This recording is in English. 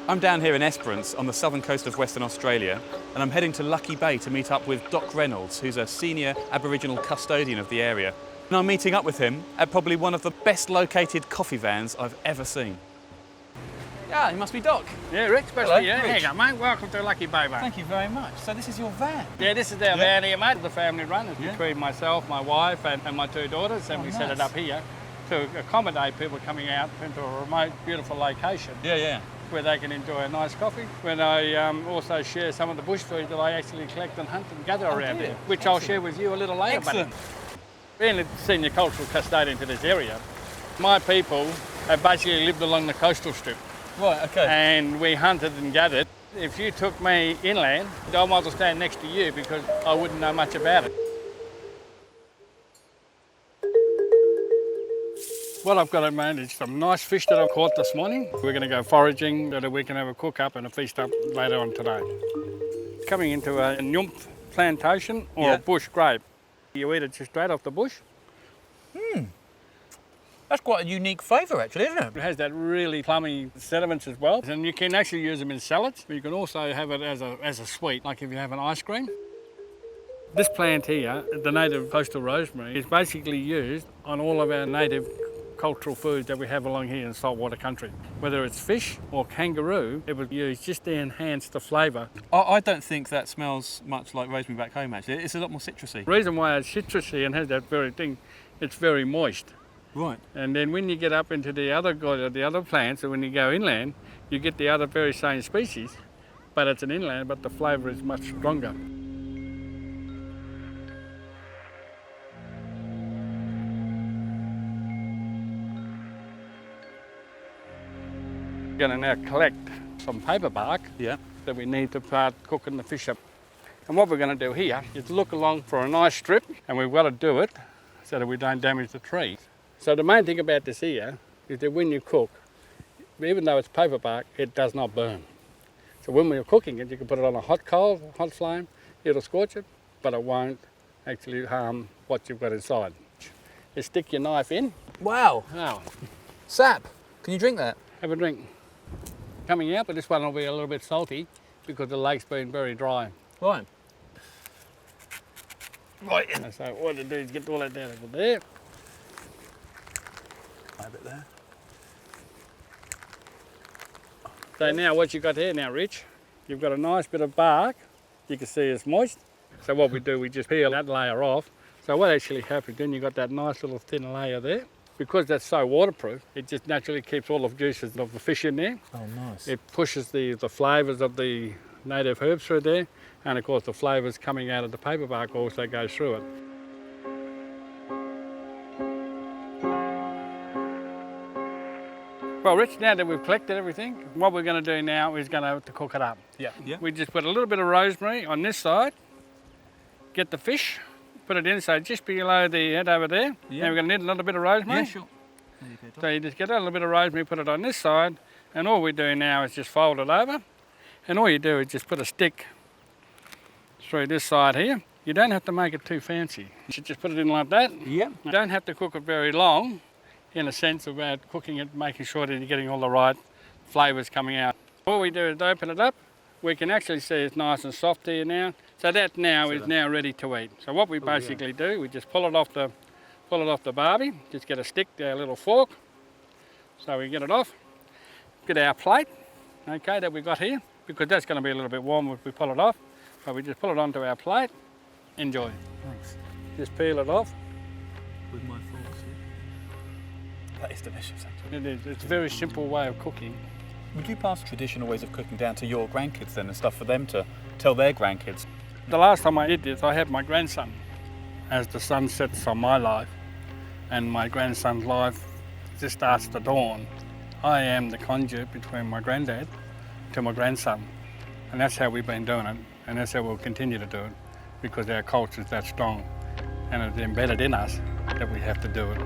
I'm down here in Esperance on the southern coast of Western Australia, and I'm heading to Lucky Bay to meet up with Doc Reynolds, who's a senior Aboriginal custodian of the area. And I'm meeting up with him at probably one of the best located coffee vans I've ever seen. Yeah, he must be Doc. Yeah, Rick, especially Hello, you. Here Rich. you go, mate. Welcome to Lucky Bay, mate. Thank you very much. So this is your van? Yeah, this is our van here, mate. The family run. It's between myself, my wife, and my two daughters, and we set it nice. up here to accommodate people coming out into a remote, beautiful location Yeah. where they can enjoy a nice coffee. When I also share some of the bush food that I actually collect and hunt and gather around do you? here, which I'll share with you a little later. Excellent. Being a senior cultural custodian for this area, my people have basically lived along the coastal strip. Right, okay. And we hunted and gathered. If you took me inland, I might as well stand next to you because I wouldn't know much about it. What I've got at the moment is some nice fish that I caught this morning. We're going to go foraging so that we can have a cook up and a feast up later on today. Coming into a nymph plantation or a bush grape. You eat it just straight off the bush. That's quite a unique flavour actually, isn't it? It has that really plummy sediments as well. And you can actually use them in salads. But you can also have it as a sweet, like if you have an ice cream. This plant here, the native coastal rosemary, is basically used on all of our native cultural foods that we have along here in saltwater country. Whether it's fish or kangaroo, it was used just to enhance the flavour. I don't think that smells much like rosemary back home actually. It's a lot more citrusy. The reason why it's citrusy and has that very thing, it's very moist. Right. And then when you get up into the other plants, and when you go inland, you get the other very same species, but it's an inland, but the flavour is much stronger. We're going to now collect some paper bark Yeah. that we need to start cooking the fish up. And what we're going to do here is look along for a nice strip, and we've got to do it so that we don't damage the trees. So the main thing about this here is that when you cook, even though it's paper bark, it does not burn. So when we're cooking it, you can put it on a hot coal, hot flame, it'll scorch it, but it won't actually harm what you've got inside. You stick your knife in. Wow. Now, Sap. Can you drink that? have a drink. Coming out, but this one will be a little bit salty because the lake's been very dry. Right. Right. And so what to do is get all that down over there. A bit there. So now what you've got here now, Rich, you've got a nice bit of bark. You can see it's moist. So what we do, we just peel that layer off. So what actually happens, then you've got that nice little thin layer there. Because that's so waterproof, it just naturally keeps all the juices of the fish in there. Oh, nice. It pushes the flavours of the native herbs through there. And of course the flavours coming out of the paper bark also goes through it. Well, Rich, now that we've collected everything, what we're going to do now is going to cook it up. Yeah. We just put a little bit of rosemary on this side, get the fish, put it inside just below the head over there. Yeah. Now we're going to need a little bit of rosemary. Yeah, sure. So you just get a little bit of rosemary, put it on this side, and all we're doing now is just fold it over, and all you do is just put a stick through this side here. You don't have to make it too fancy. You should just put it in like that. Yeah. You don't have to cook it very long, in a sense about cooking it, making sure that you're getting all the right flavours coming out. All we do is open it up. We can actually see it's nice and soft here now. So that now is now ready to eat. So what we basically do, we just pull it off the barbie. Just get a stick, a little fork. So we get it off. Get our plate, okay, that we got here, because that's going to be a little bit warm if we pull it off. So we just pull it onto our plate. Enjoy. Thanks. Just peel it off. With my forks. That is delicious, actually. It is. It's a very simple way of cooking. Would you pass traditional ways of cooking down to your grandkids then and stuff for them to tell their grandkids? The last time I did this, I had my grandson. As the sun sets on my life and my grandson's life just starts to dawn, I am the conduit between my granddad to my grandson. And that's how we've been doing it, and that's how we'll continue to do it, because our culture is that strong and it's embedded in us that we have to do it.